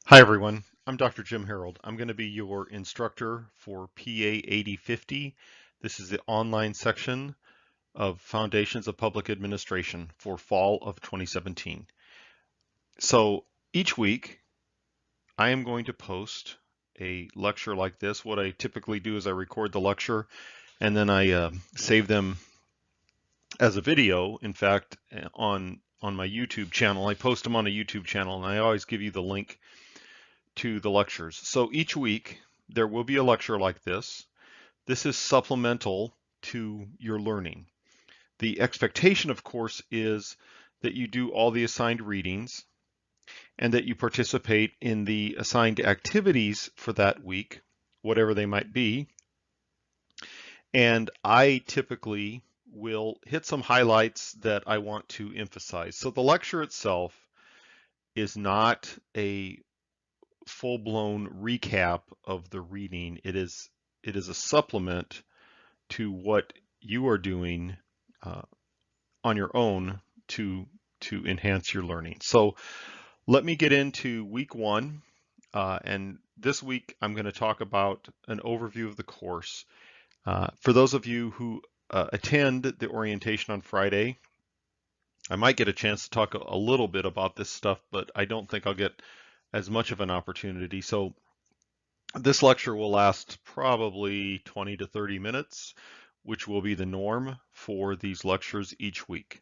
Hi everyone, I'm Dr. Jim Harrold. I'm going to be your instructor for PA 8050. This is the online section of Foundations of Public Administration for fall of 2017. So each week I am going to post a lecture like this. What I typically do is I record the lecture and then I save them as a video. In fact, on my YouTube channel, I post them on a YouTube channel and I always give you the link to the lectures. So each week there will be a lecture like this. This is supplemental to your learning. The expectation, of course, is that you do all the assigned readings and that you participate in the assigned activities for that week, whatever they might be. And I typically will hit some highlights that I want to emphasize. So the lecture itself is not a full-blown recap of the reading. It is a supplement to what you are doing on your own to enhance your learning. So let me get into week one. And this week I'm going to talk about an overview of the course. For those of you who attend the orientation on Friday, I might get a chance to talk a little bit about this stuff, but I don't think I'll get as much of an opportunity. So this lecture will last probably 20 to 30 minutes, which will be the norm for these lectures each week.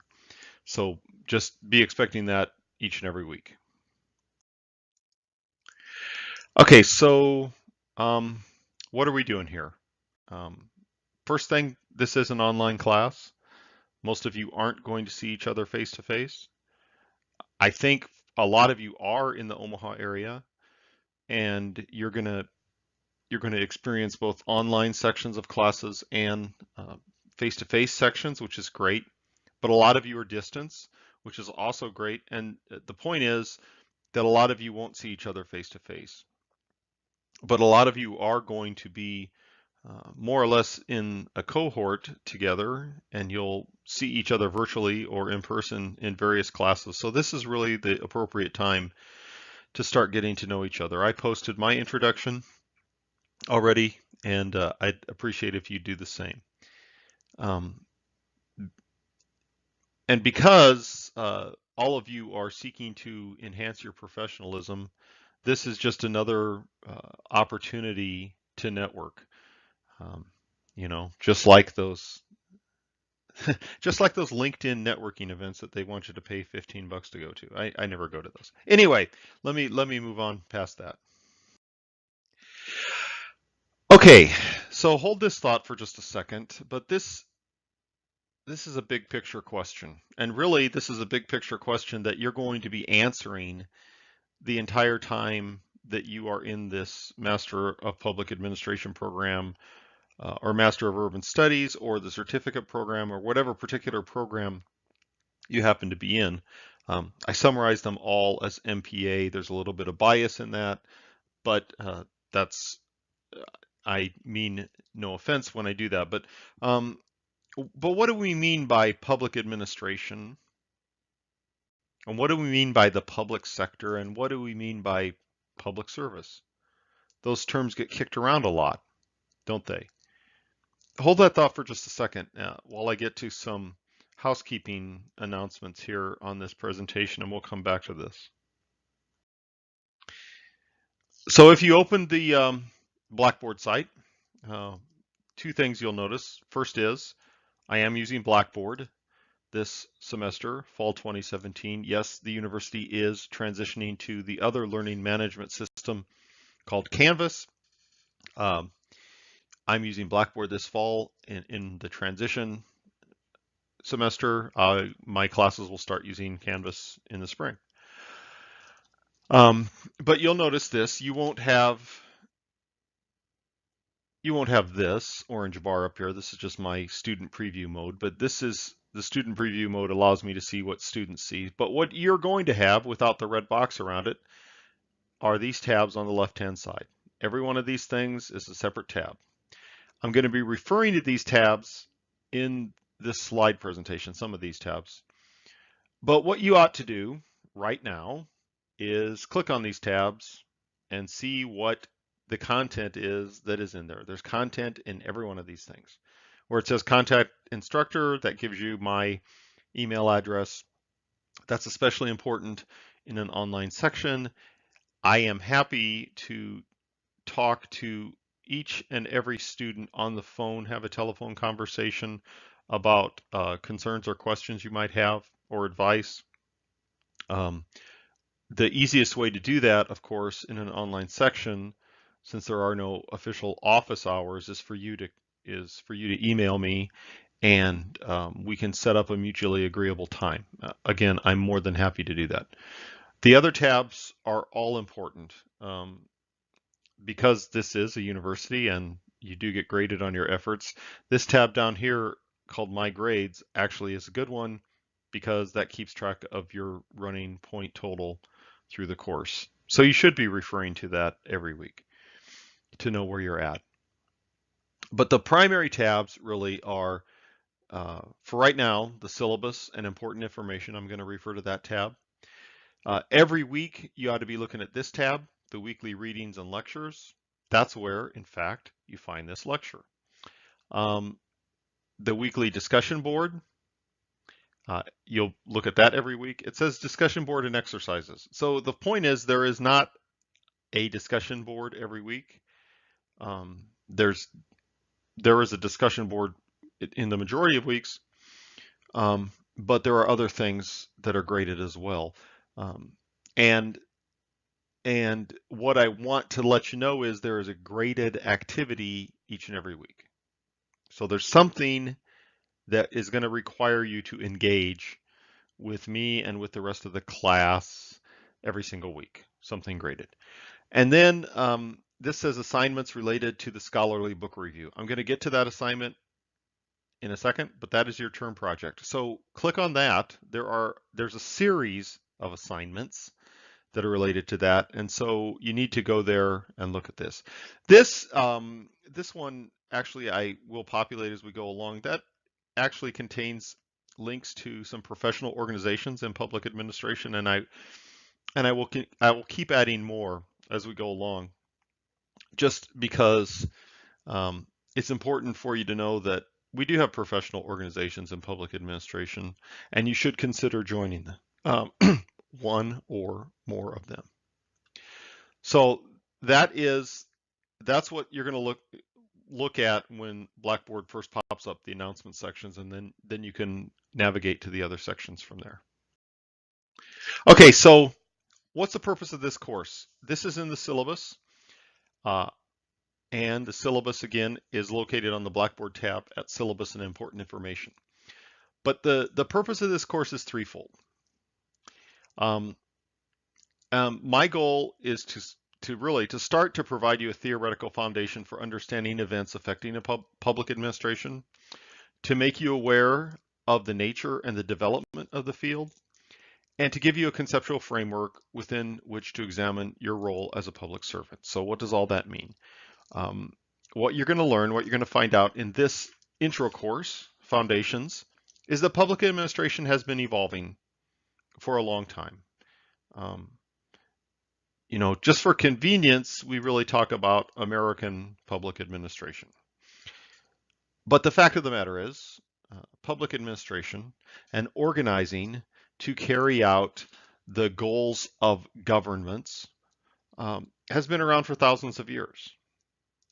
So just be expecting that each and every week. Okay, so what are we doing here? First thing, this is an online class. Most of you aren't going to see each other face to face. I think a lot of you are in the Omaha area, and you're going to experience both online sections of classes and face-to-face sections, which is great. But a lot of you are distance, which is also great. And the point is that a lot of you won't see each other face-to-face. But a lot of you are going to be more or less in a cohort together, and you'll see each other virtually or in person in various classes. So this is really the appropriate time to start getting to know each other. I posted my introduction already, and I'd appreciate if you do the same. And because all of you are seeking to enhance your professionalism, this is just another opportunity to network. You know, just like those LinkedIn networking events that they want you to pay $15 to go to. I never go to those. Anyway, let me move on past that. Okay, so hold this thought for just a second, but this is a big picture question. And really, this is a big picture question that you're going to be answering the entire time that you are in this Master of Public Administration program or Master of Urban Studies or the certificate program or whatever particular program you happen to be in. I summarize them all as MPA. There's a little bit of bias in that, but I mean no offense when I do that. But what do we mean by public administration? And what do we mean by the public sector? And what do we mean by public service? Those terms get kicked around a lot, don't they? Hold that thought for just a second while I get to some housekeeping announcements here on this presentation, and we'll come back to this. So if you open the Blackboard site, two things you'll notice. First is I am using Blackboard this semester, fall 2017. Yes, the university is transitioning to the other learning management system called Canvas. I'm using Blackboard this fall in the transition semester. My classes will start using Canvas in the spring. But you'll notice this, you won't have this orange bar up here. This is just my student preview mode, but this is the student preview mode allows me to see what students see. But what you're going to have without the red box around it are these tabs on the left-hand side. Every one of these things is a separate tab. I'm going to be referring to these tabs in this slide presentation, some of these tabs. But what you ought to do right now is click on these tabs and see what the content is that is in there. There's content in every one of these things. Where it says contact instructor, that gives you my email address. That's especially important in an online section. I am happy to talk to each and every student on the phone, have a telephone conversation about concerns or questions you might have or advice. The easiest way to do that, of course, in an online section, since there are no official office hours, is for you to email me, and we can set up a mutually agreeable time. Again, I'm more than happy to do that. The other tabs are all important. Because this is a university and you do get graded on your efforts, this tab down here called My Grades actually is a good one because that keeps track of your running point total through the course. So you should be referring to that every week to know where you're at. But the primary tabs really are, for right now, the syllabus and important information. I'm going to refer to that tab. Every week, you ought to be looking at this tab, the weekly readings and lectures. That's where, in fact, you find this lecture. The weekly discussion board, you'll look at that every week. It says discussion board and exercises. So the point is there is not a discussion board every week. There is a discussion board in the majority of weeks, but there are other things that are graded as well. And what I want to let you know is there is a graded activity each and every week. So there's something that is going to require you to engage with me and with the rest of the class every single week, something graded. And then this says assignments related to the scholarly book review. I'm going to get to that assignment in a second, but that is your term project. So click on that. There's a series of assignments that are related to that, and so you need to go there and look at this. This one actually I will populate as we go along. That actually contains links to some professional organizations in public administration, and I will keep adding more as we go along, just because it's important for you to know that we do have professional organizations in public administration, and you should consider joining them, one or more of them. So that's what you're going to look at when Blackboard first pops up, the announcement sections, and then you can navigate to the other sections from there. Okay, so what's the purpose of this course? This is in the syllabus, and the syllabus again is located on the Blackboard tab at Syllabus and Important Information. But the purpose of this course is threefold. My goal is to start to provide you a theoretical foundation for understanding events affecting public administration, to make you aware of the nature and the development of the field, and to give you a conceptual framework within which to examine your role as a public servant. So what does all that mean? What you're going to learn, what you're going to find out in this intro course, Foundations, is that public administration has been evolving for a long time. Just for convenience, we really talk about American public administration. But the fact of the matter is, public administration and organizing to carry out the goals of governments has been around for thousands of years,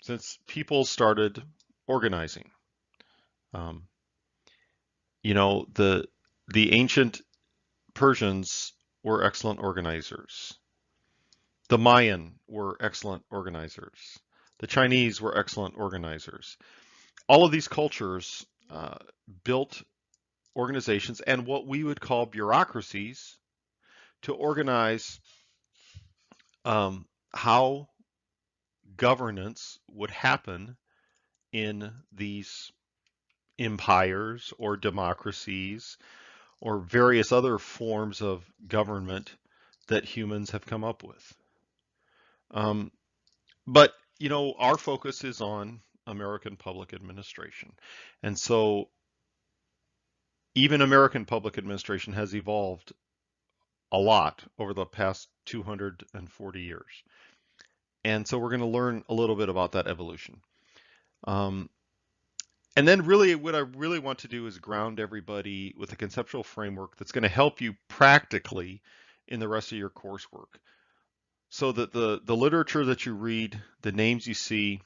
since people started organizing. The ancient Persians were excellent organizers. The Mayan were excellent organizers. The Chinese were excellent organizers. All of these cultures built organizations and what we would call bureaucracies to organize how governance would happen in these empires or democracies or various other forms of government that humans have come up with. But our focus is on American public administration. And so even American public administration has evolved a lot over the past 240 years. And so we're going to learn a little bit about that evolution. And then really what I really want to do is ground everybody with a conceptual framework that's going to help you practically in the rest of your coursework. So that the literature that you read, the names you see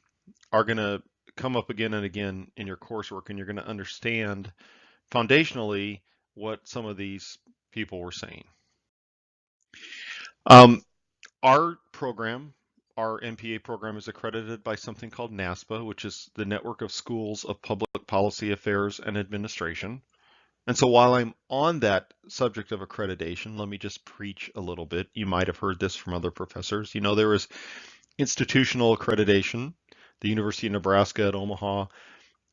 are going to come up again and again in your coursework, and you're going to understand foundationally what some of these people were saying. Our program, our MPA program, is accredited by something called NASPAA, which is the Network of Schools of Public Policy Affairs and Administration. And so while I'm on that subject of accreditation, let me just preach a little bit. You might have heard this from other professors. You know, there is institutional accreditation. The University of Nebraska at Omaha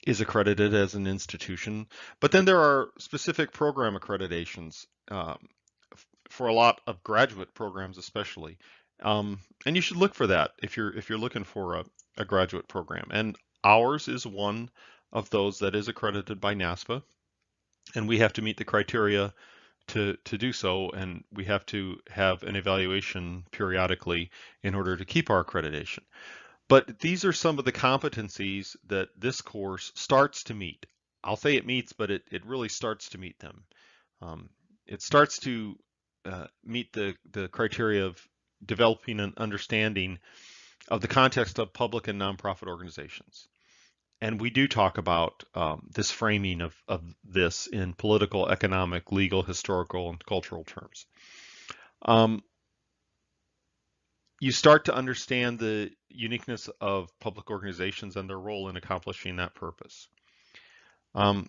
is accredited as an institution, but then there are specific program accreditations for a lot of graduate programs, especially. And you should look for that if you're looking for a graduate program. And ours is one of those that is accredited by NASPAA, and we have to meet the criteria to do so, and we have to have an evaluation periodically in order to keep our accreditation. But these are some of the competencies that this course starts to meet. I'll say it meets, but it really starts to meet them. It starts to meet the criteria of developing an understanding of the context of public and nonprofit organizations. And we do talk about this framing of this in political, economic, legal, historical, and cultural terms. You start to understand the uniqueness of public organizations and their role in accomplishing that purpose. And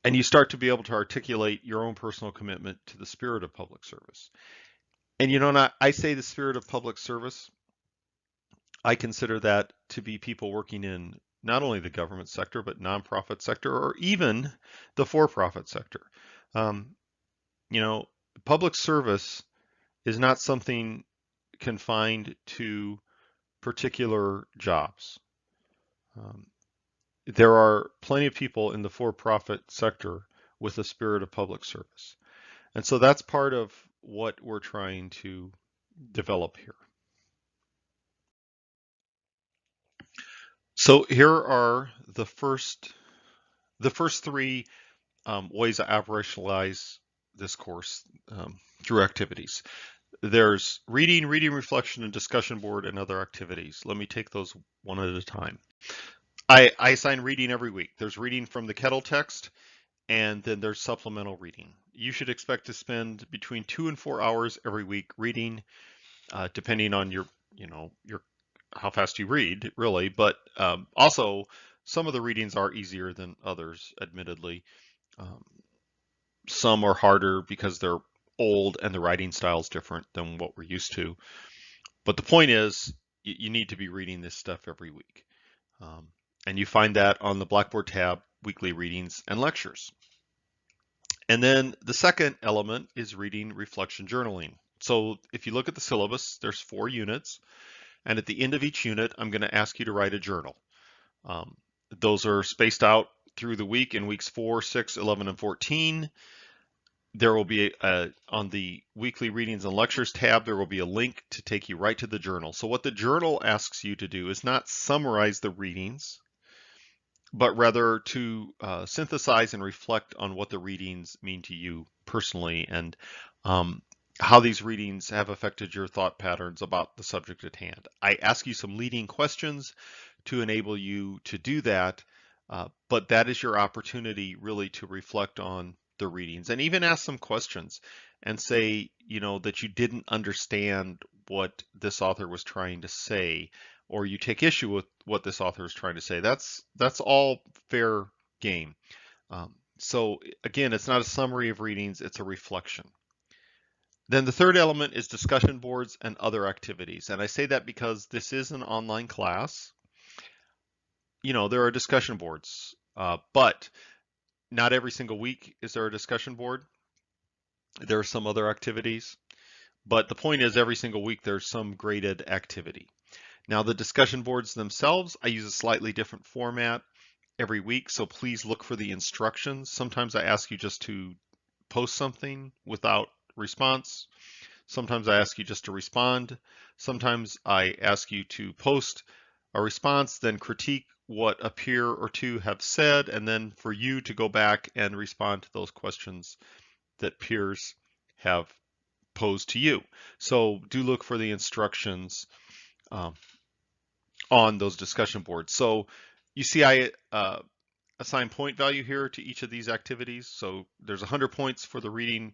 you start to be able to articulate your own personal commitment to the spirit of public service. And you know, I say the spirit of public service, I consider that to be people working in not only the government sector, but nonprofit sector, or even the for-profit sector. You know, public service is not something confined to particular jobs. There are plenty of people in the for-profit sector with a spirit of public service. And so that's part of what we're trying to develop here. So here are the first three ways I operationalize this course through activities. There's reading, reflection, and discussion board, and other activities. Let me take those one at a time. I assign reading every week. There's reading from the kettle text, and then there's supplemental reading. You should expect to spend between 2 and 4 hours every week reading, depending on your how fast you read, really. But also, some of the readings are easier than others, admittedly. Some are harder because they're old and the writing style is different than what we're used to. But the point is, you need to be reading this stuff every week. And you find that on the Blackboard tab, weekly readings and lectures. And then the second element is reading, reflection, journaling. So if you look at the syllabus, there's 4 units. And at the end of each unit, I'm going to ask you to write a journal. Those are spaced out through the week in weeks 4, 6, 11, and 14. There will be on the weekly readings and lectures tab, there will be a link to take you right to the journal. So what the journal asks you to do is not summarize the readings, but rather to synthesize and reflect on what the readings mean to you personally, and how these readings have affected your thought patterns about the subject at hand. I ask you some leading questions to enable you to do that, but that is your opportunity really to reflect on the readings, and even ask some questions and say, you know, that you didn't understand what this author was trying to say, or you take issue with what this author is trying to say. That's all fair game. So again, it's not a summary of readings, it's a reflection. Then the third element is discussion boards and other activities. And I say that because this is an online class. You know, there are discussion boards, but not every single week is there a discussion board. There are some other activities, but the point is every single week there's some graded activity. Now the discussion boards themselves, I use a slightly different format every week, so please look for the instructions. Sometimes I ask you just to post something without response. Sometimes I ask you just to respond. Sometimes I ask you to post a response, then critique what a peer or two have said, and then for you to go back and respond to those questions that peers have posed to you. So do look for the instructions on those discussion boards. So you see I assign point value here to each of these activities. So there's 100 points for the reading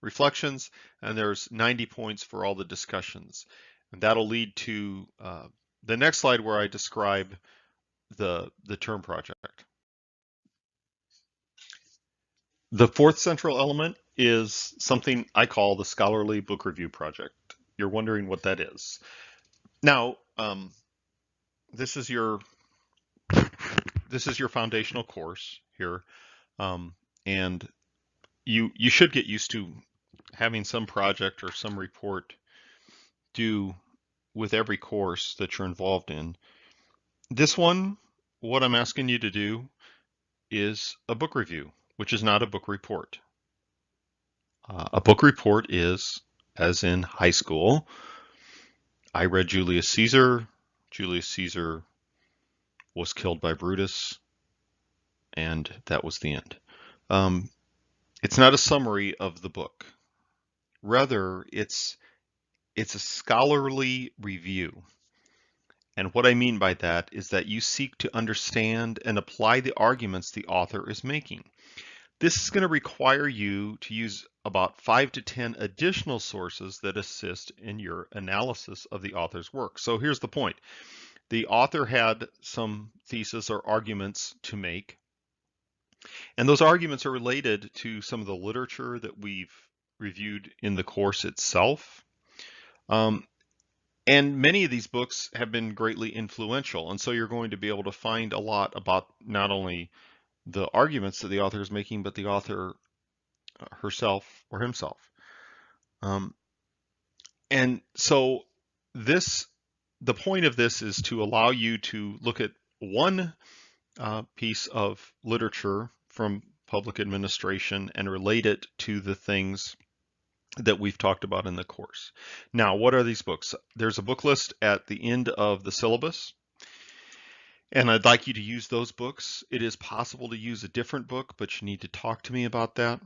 reflections, and there's 90 points for all the discussions. And that'll lead to the next slide where I describe the term project. The fourth central element is something I call the scholarly book review project. You're wondering what that is. Now, this is your foundational course here, and you should get used to having some project or some report due with every course that you're involved in. This one, what I'm asking you to do is a book review, which is not a book report. A book report is, as in high school, I read Julius Caesar. Julius Caesar was killed by Brutus, and that was the end. It's not a summary of the book. Rather, it's a scholarly review. And what I mean by that is that you seek to understand and apply the arguments the author is making. This is going to require you to use about 5 to 10 additional sources that assist in your analysis of the author's work. So here's the point. The author had some thesis or arguments to make, and those arguments are related to some of the literature that we've reviewed in the course itself. And many of these books have been greatly influential, and so you're going to be able to find a lot about not only the arguments that the author is making, but the author herself or himself. And so the point of this is to allow you to look at one piece of literature from public administration and relate it to the things that we've talked about in the course. Now, what are these books? There's a book list at the end of the syllabus, and I'd like you to use those books. It is possible to use a different book, but you need to talk to me about that.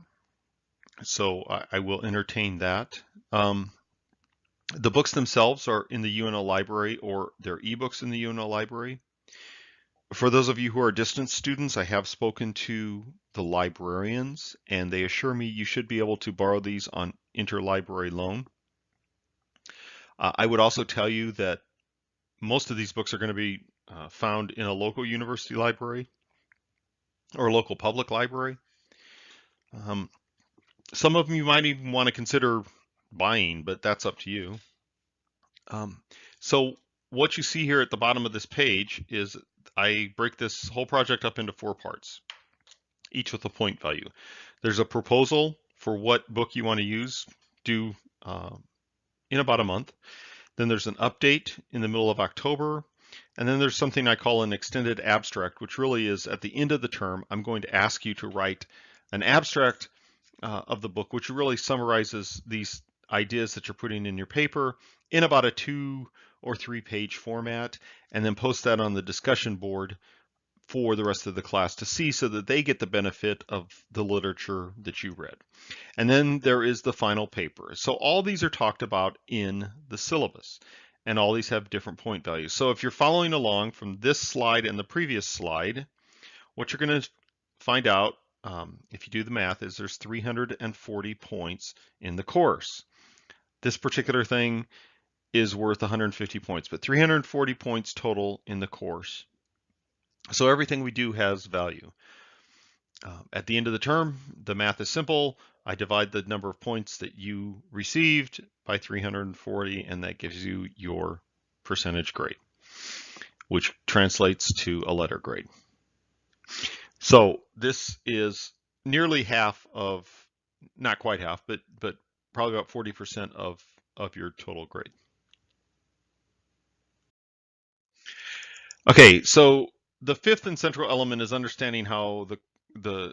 So I will entertain that. The books themselves are in the UNO library, or they're ebooks in the UNO library. For those of you who are distance students, I have spoken to the librarians, and they assure me you should be able to borrow these on interlibrary loan. I would also tell you that most of these books are going to be found in a local university library or a local public library. Some of them you might even want to consider buying, but that's up to you. So what you see here at the bottom of this page is I break this whole project up into 4 parts, each with a point value. There's a proposal for what book you want to use, due in about a month. Then there's an update in the middle of October. And then there's something I call an extended abstract, which really is at the end of the term, I'm going to ask you to write an abstract of the book, which really summarizes these ideas that you're putting in your paper in about a 2 or 3 page format, and then post that on the discussion board for the rest of the class to see, so that they get the benefit of the literature that you read. And then there is the final paper. So all these are talked about in the syllabus, and all these have different point values. So if you're following along from this slide and the previous slide, what you're going to find out, if you do the math, is there's 340 points in the course. This particular thing is worth 150 points, but 340 points total in the course. So everything we do has value. At the end of the term, the math is simple. I divide the number of points that you received by 340, and that gives you your percentage grade, which translates to a letter grade. So this is nearly half of, not quite half, but probably about 40% of your total grade. Okay, so the fifth and central element is understanding how the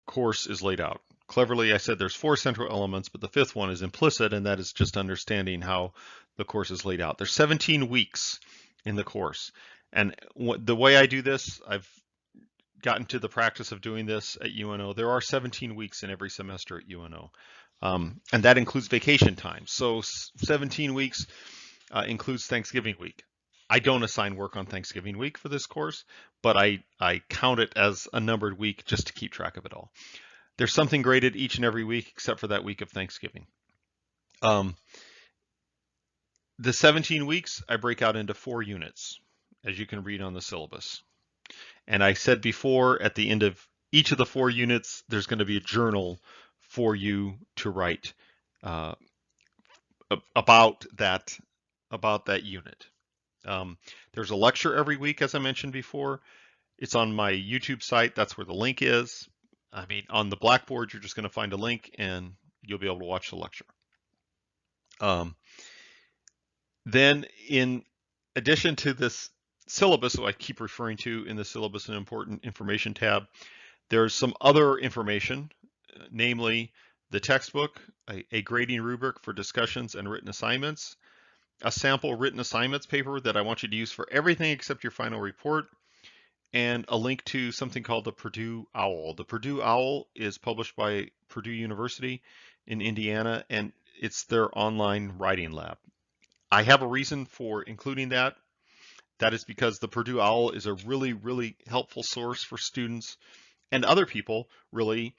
course is laid out. Cleverly, I said there's 4 central elements, but the 5th one is implicit, and that is just understanding how the course is laid out. There's 17 weeks in the course. And the way I do this, I've gotten to the practice of doing this at UNO. There are 17 weeks in every semester at UNO. And that includes vacation time. So 17 weeks includes Thanksgiving week. I don't assign work on Thanksgiving week for this course, but I count it as a numbered week just to keep track of it all. There's something graded each and every week except for that week of Thanksgiving. The 17 weeks I break out into 4 units, as you can read on the syllabus. And I said before, at the end of each of the 4 units, there's going to be a journal for you to write about that unit. There's a lecture every week, as I mentioned before. It's on my YouTube site. That's where the link is. I mean, on the Blackboard, you're just going to find a link and you'll be able to watch the lecture. Then in addition to this syllabus, so I keep referring to in the syllabus and important information tab, there's some other information, namely the textbook, a grading rubric for discussions and written assignments, a sample written assignments paper that I want you to use for everything except your final report, and a link to something called the Purdue OWL. The Purdue OWL is published by Purdue University in Indiana, and it's their online writing lab. I have a reason for including that. That is because the Purdue OWL is a really, really helpful source for students and other people, really,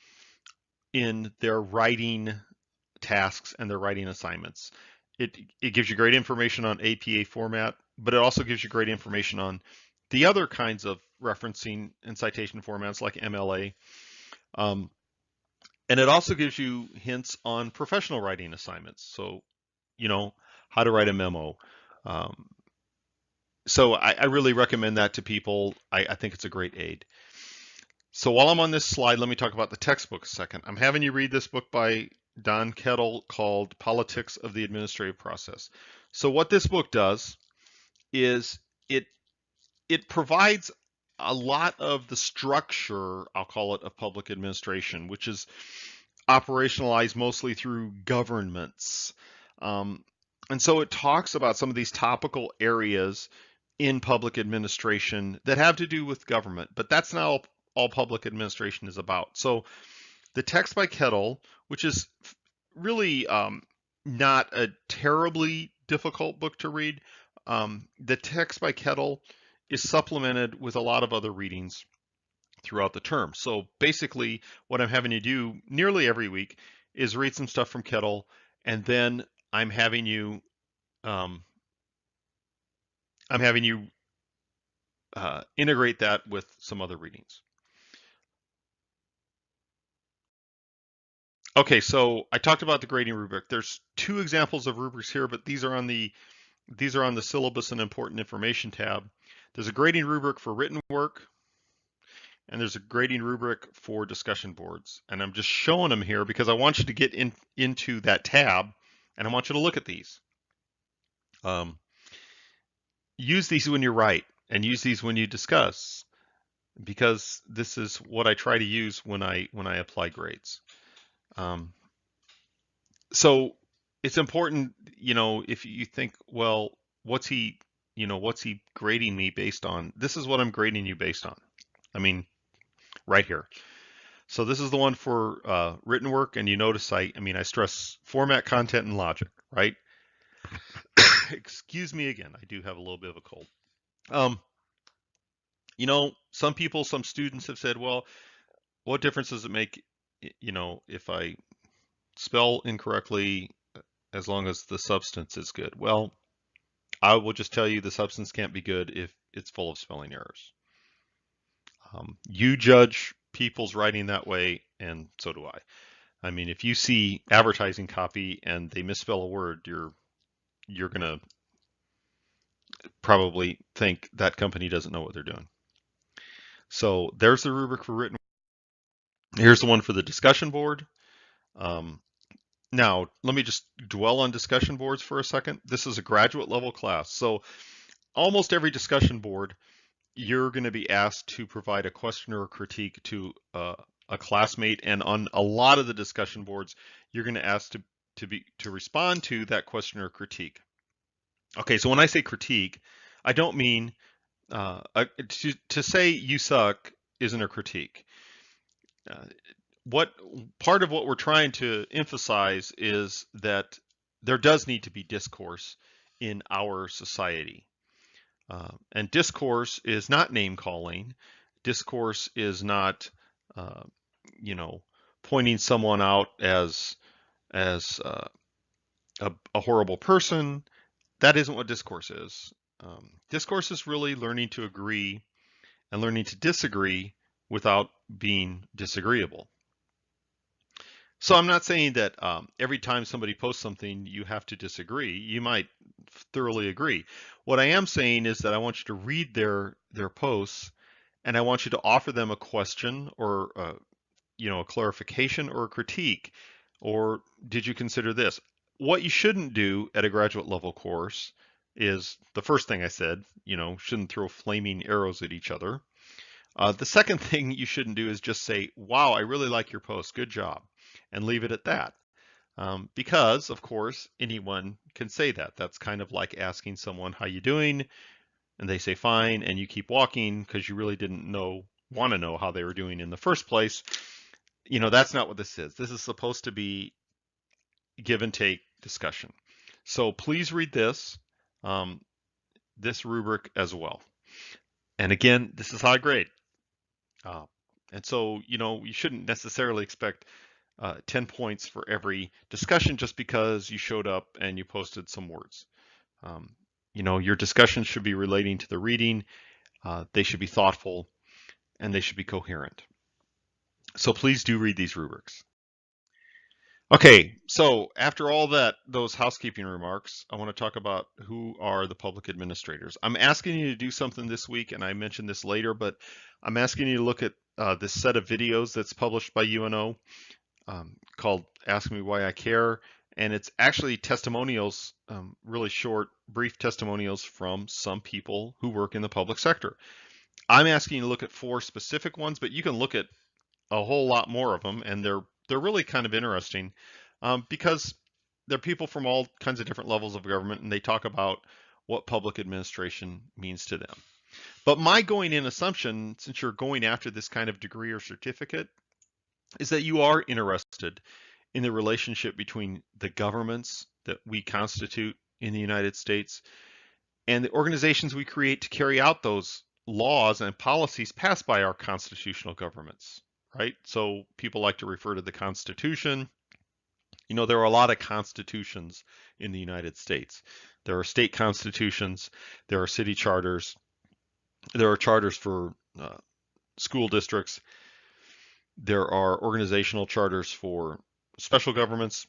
in their writing tasks and their writing assignments. It gives you great information on APA format, but it also gives you great information on the other kinds of referencing and citation formats like MLA. And it also gives you hints on professional writing assignments. So, you know, how to write a memo. So I really recommend that to people. I think it's a great aid. So while I'm on this slide, let me talk about the textbook a second. I'm having you read this book by Don Kettle called Politics of the Administrative Process. So what this book does is it provides a lot of the structure, I'll call it, of public administration, which is operationalized mostly through governments. And so it talks about some of these topical areas in public administration that have to do with government, but that's not all public administration is about. So the text by Kettle, which is really not a terribly difficult book to read, the text by Kettle is supplemented with a lot of other readings throughout the term. So basically what I'm having you do nearly every week is read some stuff from Kettle, and then I'm having you integrate that with some other readings. Okay, so I talked about the grading rubric. There's 2 examples of rubrics here, but these are on the syllabus and important information tab. There's a grading rubric for written work, and there's a grading rubric for discussion boards. And I'm just showing them here because I want you to get into that tab, and I want you to look at these. Use these when you write, and use these when you discuss, because this is what I try to use when I apply grades. So it's important, you know, if you think, well, what's he grading me based on? This is what I'm grading you based on. I mean, right here. So this is the one for written work, and you notice I stress format, content, and logic, right? Excuse me again, I do have a little bit of a cold. You know, some students have said, well, what difference does it make, you know, if I spell incorrectly as long as the substance is good? Well, I will just tell you the substance can't be good if it's full of spelling errors. You judge people's writing that way, and so do I. I mean, if you see advertising copy and they misspell a word, you're gonna probably think that company doesn't know what they're doing. So there's the rubric for written. Here's the one for the discussion board. Now, let me just dwell on discussion boards for a second. This is a graduate level class. So almost every discussion board, you're going to be asked to provide a question or a critique to a classmate, and on a lot of the discussion boards, you're going to ask to respond to that question or critique. Okay, so when I say critique, I don't mean to say you suck isn't a critique. What part of what we're trying to emphasize is that there does need to be discourse in our society. And discourse is not name calling. Discourse is not, you know, pointing someone out as a horrible person. That isn't what discourse is. Discourse is really learning to agree and learning to disagree without being disagreeable. So I'm not saying that every time somebody posts something, you have to disagree. You might thoroughly agree. What I am saying is that I want you to read their posts, and I want you to offer them a question or a clarification or a critique, or did you consider this? What you shouldn't do at a graduate level course is the first thing I said, shouldn't throw flaming arrows at each other. The second thing you shouldn't do is just say, wow, I really like your post, good job, and leave it at that. Because, of course, anyone can say that. That's kind of like asking someone, how you doing? And they say fine, and you keep walking because you really didn't want to know how they were doing in the first place. That's not what this is. This is supposed to be give and take discussion. So please read this rubric as well. And again, this is high grade. And so, you shouldn't necessarily expect 10 points for every discussion just because you showed up and you posted some words. Your discussions should be relating to the reading. They should be thoughtful, and they should be coherent. So please do read these rubrics. Okay, so after all those housekeeping remarks, I want to talk about who are the public administrators. I'm asking you to do something this week, and I mentioned this later, but I'm asking you to look at this set of videos that's published by UNO called Ask Me Why I Care, and it's actually testimonials, really short, brief testimonials from some people who work in the public sector. I'm asking you to look at 4 specific ones, but you can look at a whole lot more of them, and they're really kind of interesting because they're people from all kinds of different levels of government, and they talk about what public administration means to them. But my going in assumption, since you're going after this kind of degree or certificate, is that you are interested in the relationship between the governments that we constitute in the United States and the organizations we create to carry out those laws and policies passed by our constitutional governments, right? So people like to refer to the Constitution. There are a lot of constitutions in the United States. There are state constitutions, there are city charters, there are charters for school districts, there are organizational charters for special governments.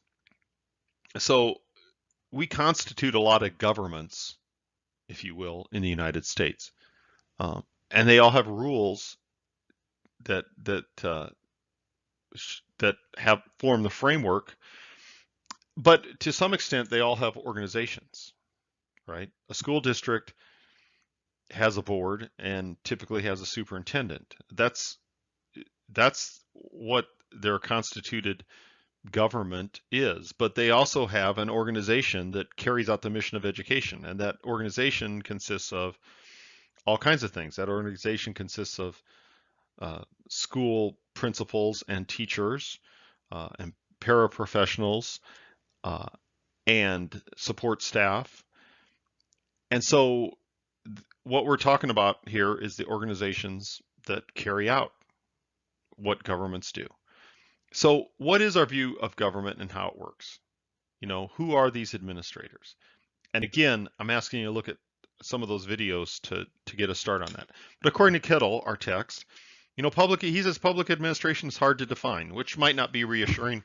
So we constitute a lot of governments, if you will, in the United States. And they all have rules that have formed the framework, but to some extent they all have organizations, right? A school district has a board and typically has a superintendent. That's what their constituted government is, but they also have an organization that carries out the mission of education, and that organization consists of all kinds of things. That organization consists of school principals and teachers and paraprofessionals and support staff. And so what we're talking about here is the organizations that carry out what governments do. So what is our view of government and how it works? Who are these administrators? And again, I'm asking you to look at some of those videos to get a start on that. But according to Kettle, our text, he says public administration is hard to define, which might not be reassuring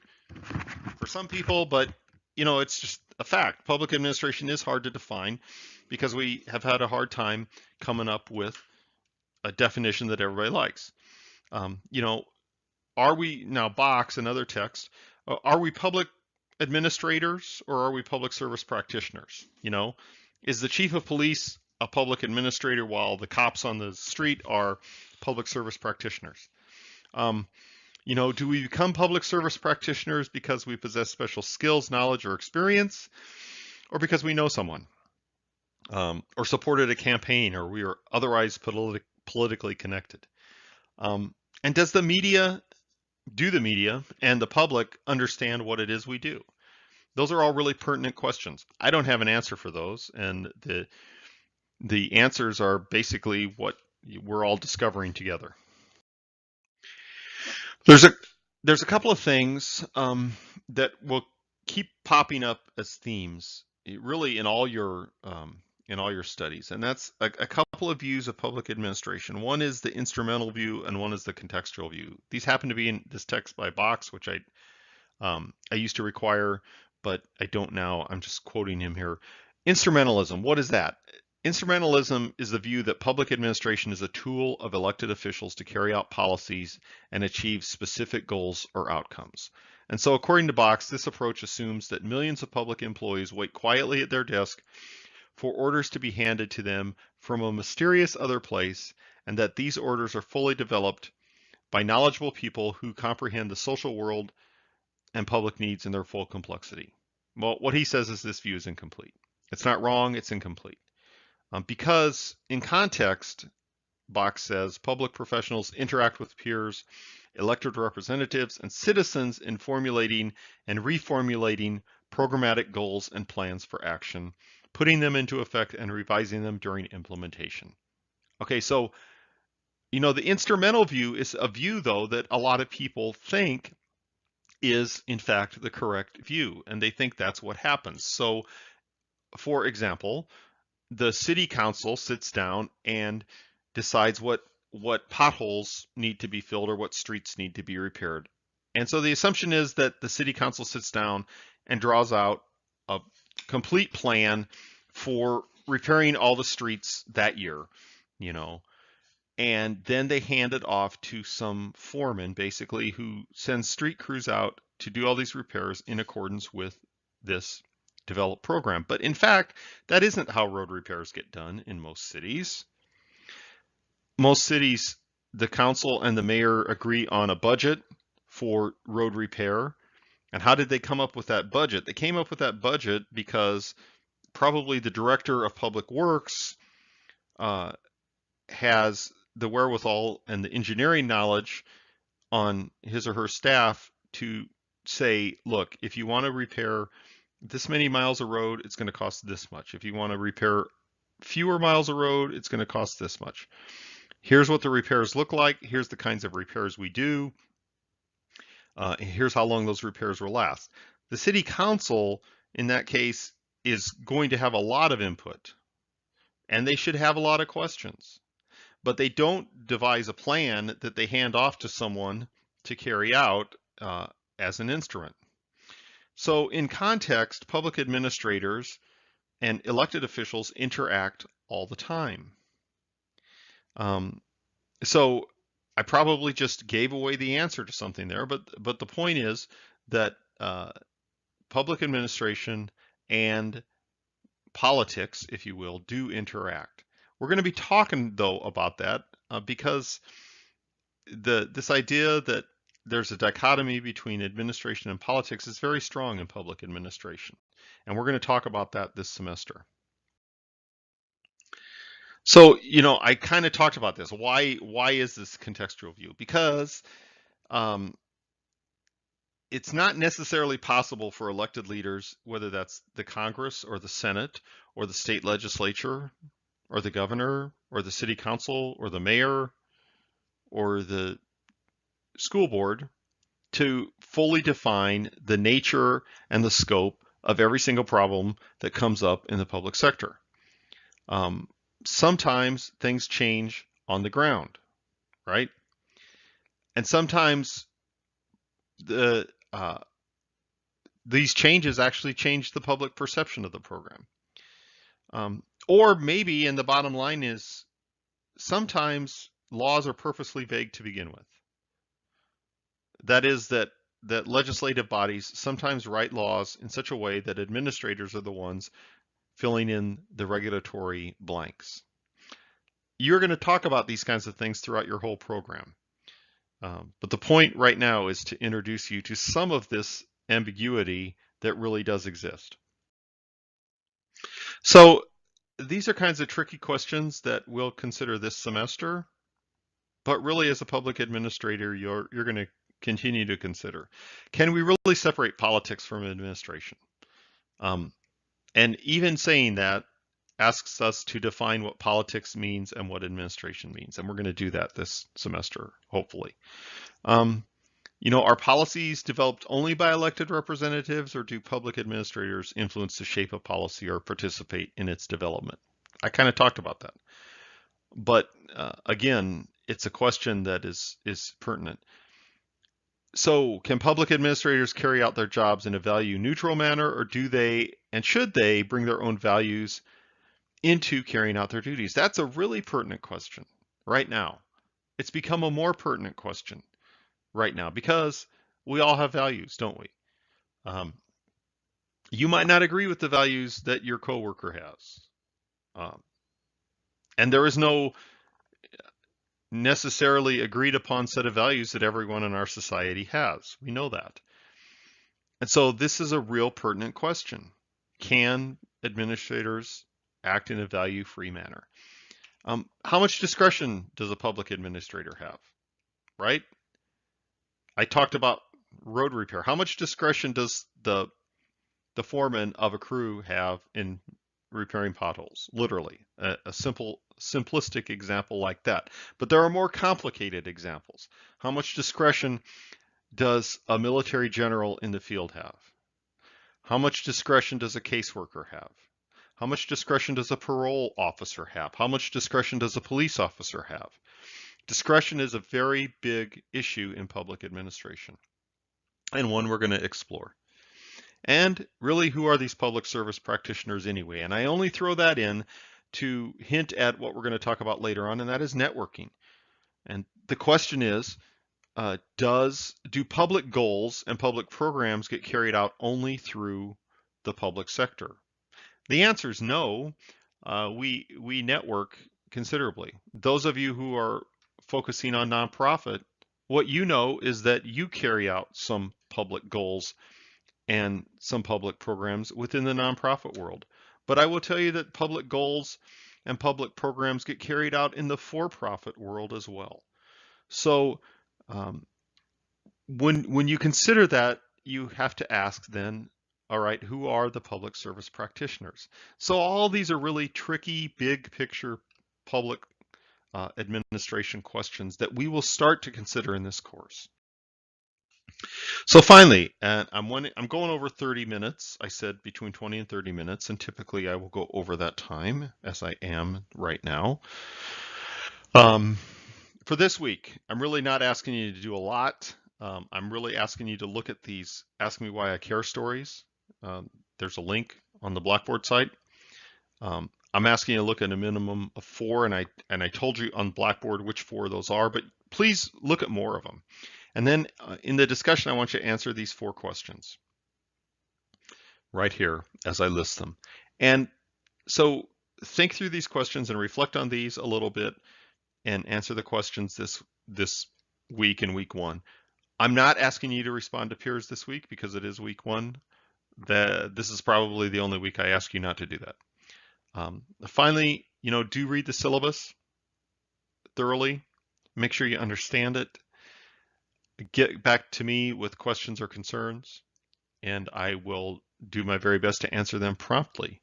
for some people, but it's just a fact. Public administration is hard to define because we have had a hard time coming up with a definition that everybody likes. Are we now, Box, another text, are we public administrators or are we public service practitioners? Is the chief of police a public administrator while the cops on the street are public service practitioners? Do we become public service practitioners because we possess special skills, knowledge, or experience, or because we know someone, or supported a campaign, or we are otherwise politically connected? And does the media and the public understand what it is we do? Those are all really pertinent questions. I don't have an answer for those, and the answers are basically what we're all discovering together. There's a couple of things that will keep popping up as themes, really in all your studies, and that's a couple of views of public administration. One is the instrumental view, and one is the contextual view. These happen to be in this text by Box, which I used to require, but I don't now. I'm just quoting him here. Instrumentalism. What is that? Instrumentalism is the view that public administration is a tool of elected officials to carry out policies and achieve specific goals or outcomes. And so according to Box, this approach assumes that millions of public employees wait quietly at their desk for orders to be handed to them from a mysterious other place, and that these orders are fully developed by knowledgeable people who comprehend the social world and public needs in their full complexity. Well, what he says is this view is incomplete. It's not wrong, it's incomplete. Because in context, Box says, public professionals interact with peers, elected representatives, and citizens in formulating and reformulating programmatic goals and plans for action, putting them into effect and revising them during implementation. Okay, so, the instrumental view is a view, though, that a lot of people think is, in fact, the correct view, and they think that's what happens. So, for example, the city council sits down and decides what potholes need to be filled or what streets need to be repaired. And so the assumption is that the city council sits down and draws out a complete plan for repairing all the streets that year, and then they hand it off to some foreman, basically, who sends street crews out to do all these repairs in accordance with this developed program. But in fact, that isn't how road repairs get done in most cities. Most cities, the council and the mayor agree on a budget for road repair. And how did they come up with that budget? They came up with that budget because probably the director of public works has the wherewithal and the engineering knowledge on his or her staff to say, look, if you want to repair this many miles of road, it's going to cost this much. If you want to repair fewer miles of road, it's going to cost this much. Here's what the repairs look like. Here's the kinds of repairs we do. Here's how long those repairs will last. The city council, in that case, is going to have a lot of input, and they should have a lot of questions. But they don't devise a plan that they hand off to someone to carry out as an instrument. So in context, public administrators and elected officials interact all the time. So I probably just gave away the answer to something there, but the point is that public administration and politics, if you will, do interact. We're going to be talking, though, about that because this idea that there's a dichotomy between administration and politics is very strong in public administration. And we're going to talk about that this semester. So, I kind of talked about this. Why is this contextual view? Because it's not necessarily possible for elected leaders, whether that's the Congress or the Senate or the state legislature or the governor or the city council or the mayor or the school board, to fully define the nature and the scope of every single problem that comes up in the public sector. Sometimes things change on the ground, right? And sometimes these changes actually change the public perception of the program. Or maybe, and the bottom line is, sometimes laws are purposely vague to begin with. That is that legislative bodies sometimes write laws in such a way that administrators are the ones filling in the regulatory blanks. You're going to talk about these kinds of things throughout your whole program. But the point right now is to introduce you to some of this ambiguity that really does exist. So these are kinds of tricky questions that we'll consider this semester, but really as a public administrator, you're going to continue to consider. Can we really separate politics from administration? And even saying that asks us to define what politics means and what administration means. And we're going to do that this semester, hopefully. Are policies developed only by elected representatives, or do public administrators influence the shape of policy or participate in its development? I kind of talked about that. But again, it's a question that is pertinent. So can public administrators carry out their jobs in a value neutral manner, or do they and should they bring their own values into carrying out their duties? That's a really pertinent question right now. It's become a more pertinent question right now because we all have values, don't we? You might not agree with the values that your coworker has. And there is no necessarily agreed upon set of values that everyone in our society has. We know that. And so this is a real pertinent question. Can administrators act in a value-free manner? How much discretion does a public administrator have, right? I talked about road repair. How much discretion does the foreman of a crew have in repairing potholes? Literally, a simplistic example like that. But there are more complicated examples. How much discretion does a military general in the field have? How much discretion does a caseworker have? How much discretion does a parole officer have? How much discretion does a police officer have? Discretion is a very big issue in public administration, and one we're going to explore. And really, who are these public service practitioners anyway? And I only throw that in to hint at what we're going to talk about later on, and that is networking. And the question is, do public goals and public programs get carried out only through the public sector? The answer is no. We network considerably. Those of you who are focusing on nonprofit, what you know is that you carry out some public goals and some public programs within the nonprofit world. But I will tell you that public goals and public programs get carried out in the for-profit world as well. So when you consider that, you have to ask then, all right, who are the public service practitioners? So all these are really tricky, big picture public administration questions that we will start to consider in this course. So finally, and I'm going over 30 minutes. I said between 20 and 30 minutes, and typically I will go over that time as I am right now. For this week, I'm really not asking you to do a lot. I'm really asking you to look at these Ask Me Why I Care stories. There's a link on the Blackboard site. I'm asking you to look at a minimum of 4, and I told you on Blackboard which 4 those are, but please look at more of them. And then in the discussion, I want you to answer these 4 questions right here as I list them. And so think through these questions and reflect on these a little bit and answer the questions this week in week 1. I'm not asking you to respond to peers this week because it is week 1. This is probably the only week I ask you not to do that. Finally, do read the syllabus thoroughly. Make sure you understand it. Get back to me with questions or concerns, and I will do my very best to answer them promptly.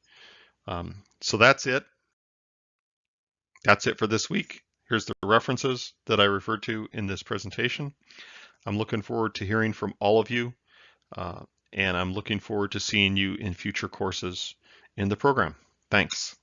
So that's it. That's it for this week. Here's the references that I referred to in this presentation. I'm looking forward to hearing from all of you, and I'm looking forward to seeing you in future courses in the program. Thanks.